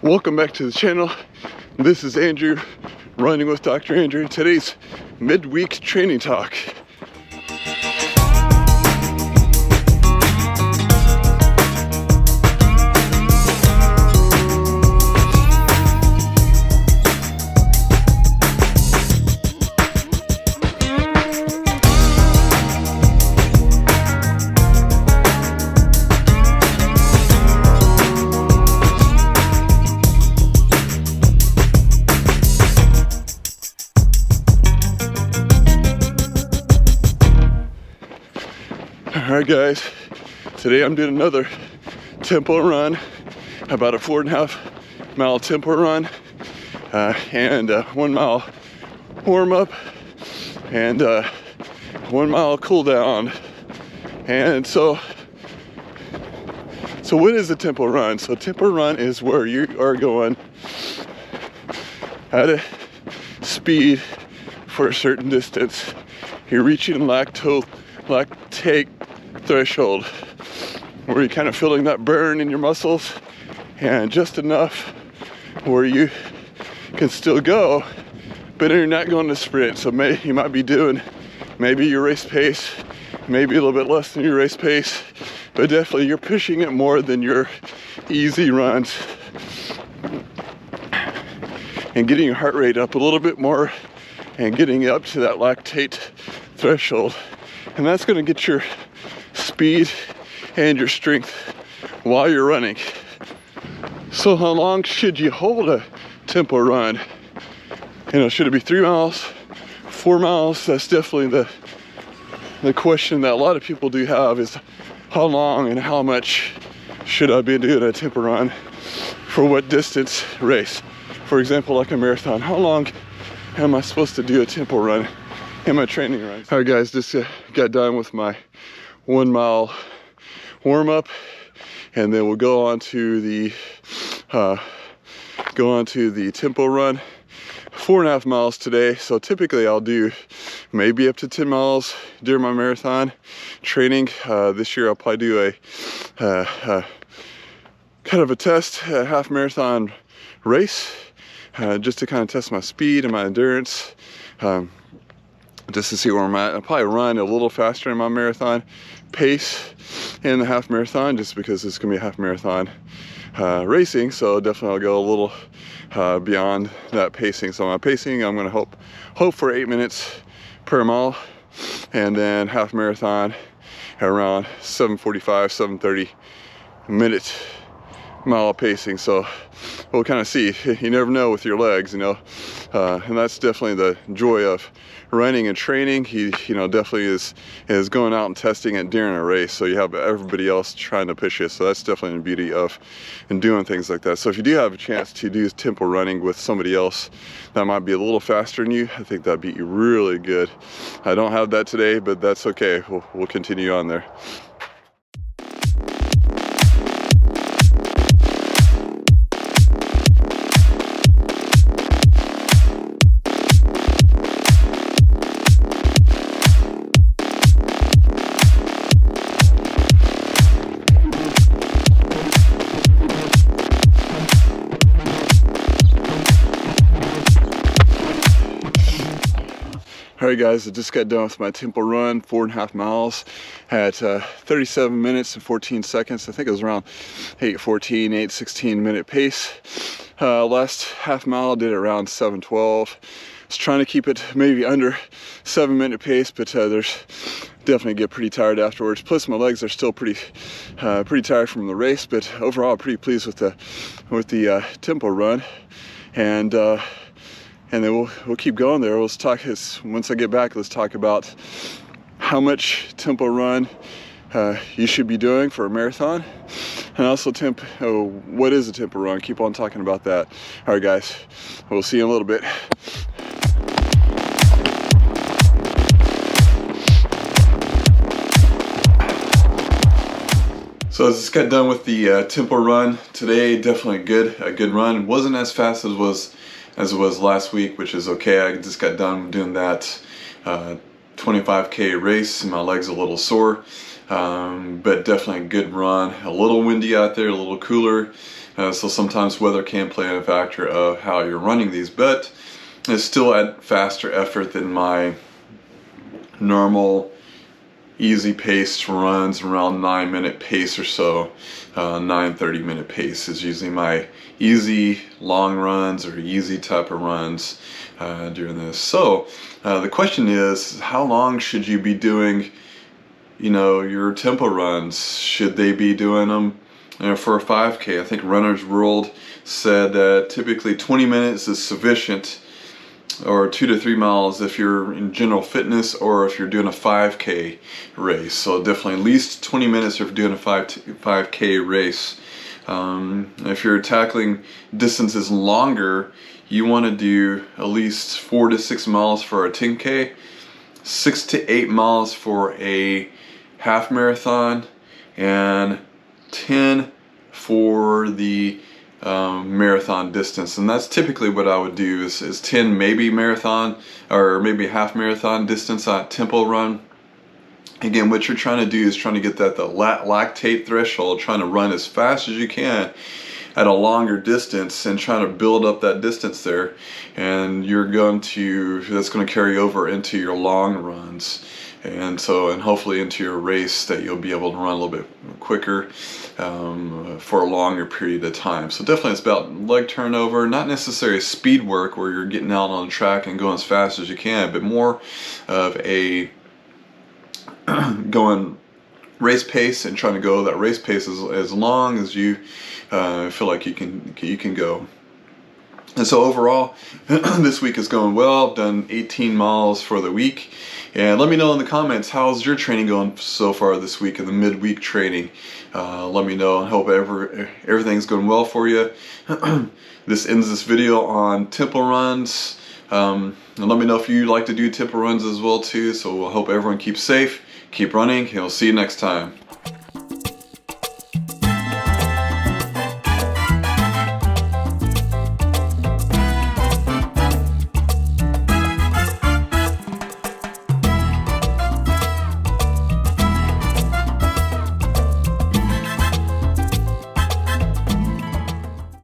Welcome back to the channel. This is Andrew, running with Dr. Andrew. Today's midweek training talk. Alright guys, today I'm doing another tempo run, about a 4.5 mile tempo run, and 1 mile warm up, and 1 mile cool down. And so what is a tempo run? So tempo run is where you are going at a speed for a certain distance. You're reaching lactate threshold where you're kind of feeling that burn in your muscles, and just enough where you can still go, but you're not going to sprint. So you might be doing maybe your race pace, maybe a little bit less than your race pace, but definitely you're pushing it more than your easy runs, and getting your heart rate up a little bit more and getting up to that lactate threshold. And that's going to get your speed and your strength while you're running. So how long should you hold a tempo run? Should it be 3 miles, 4 miles? That's definitely the question that a lot of people do have, is how long and how much should I be doing a tempo run for what distance race? For example, like a marathon, how long am I supposed to do a tempo run in my training runs? All right guys, just got done with my 1 mile warm up, and then we'll go on to the tempo run. 4.5 miles today. So typically I'll do maybe up to 10 miles during my marathon training. This year I'll probably do a kind of a test, a half marathon race, just to kind of test my speed and my endurance, just to see where I'm at. I'll probably run a little faster in my marathon pace in the half marathon, just because it's gonna be a half marathon racing. So definitely I'll go a little beyond that pacing. So my pacing, I'm gonna hope for 8 minutes per mile, and then half marathon around 7:45, 7:30 minute mile pacing. So we'll kind of see. You never know with your legs, and that's definitely the joy of running and training. He definitely is going out and testing it during a race, so you have everybody else trying to push you. So that's definitely the beauty of doing things like that. So if you do have a chance to do tempo running with somebody else that might be a little faster than you, I think that'd be really good. I don't have that today, but that's okay. We'll continue on there. Alright guys, I just got done with my tempo run, 4.5 miles at 37 minutes and 14 seconds. I think it was around 8:14, 8:16 minute pace. Last half mile I did it around 7:12. I was trying to keep it maybe under 7 minute pace, but there's definitely get pretty tired afterwards. Plus my legs are still pretty tired from the race, but overall I'm pretty pleased with the tempo run. And then we'll keep going there. Let's talk, once I get back, let's talk about how much tempo run you should be doing for a marathon, and also what is a tempo run. Keep on talking about that. All right guys, we'll see you in a little bit. So I just got done with the tempo run today. Definitely a good run. It wasn't as fast as it was last week, which is okay. I just got done doing that 25K race, and my legs a little sore. but definitely a good run. A little windy out there, a little cooler, so sometimes weather can play a factor of how you're running these, but it's still at faster effort than my normal easy paced runs, around 9-minute pace or so. 9-30-minute pace is usually my easy long runs or easy type of runs during this. So the question is, how long should you be doing, you know, your tempo runs? Should they be doing them for a 5K? I think Runner's World said that typically 20 minutes is sufficient, or 2 to 3 miles if you're in general fitness, or if you're doing a 5K race. So definitely at least 20 minutes if you're doing a 5K race. If you're tackling distances longer, you want to do at least 4 to 6 miles for a 10K, 6 to 8 miles for a half marathon, and 10 for the marathon distance. And that's typically what I would do is 10 maybe marathon or maybe half marathon distance on tempo run. Again, what you're trying to do is trying to get the lactate threshold, trying to run as fast as you can at a longer distance and trying to build up that distance there, and that's going to carry over into your long runs, and hopefully into your race, that you'll be able to run a little bit quicker for a longer period of time. So definitely it's about leg turnover, not necessarily speed work where you're getting out on the track and going as fast as you can, but more of a going race pace and trying to go that race pace as long as you feel like you can go. And so overall, this week is going well. I've done 18 miles for the week. And let me know in the comments, how's your training going so far this week in the midweek training? Let me know, and hope everything's going well for you. This ends this video on tempo runs. And let me know if you like to do tempo runs as well too. So I hope everyone keeps safe, keep running, and we'll see you next time.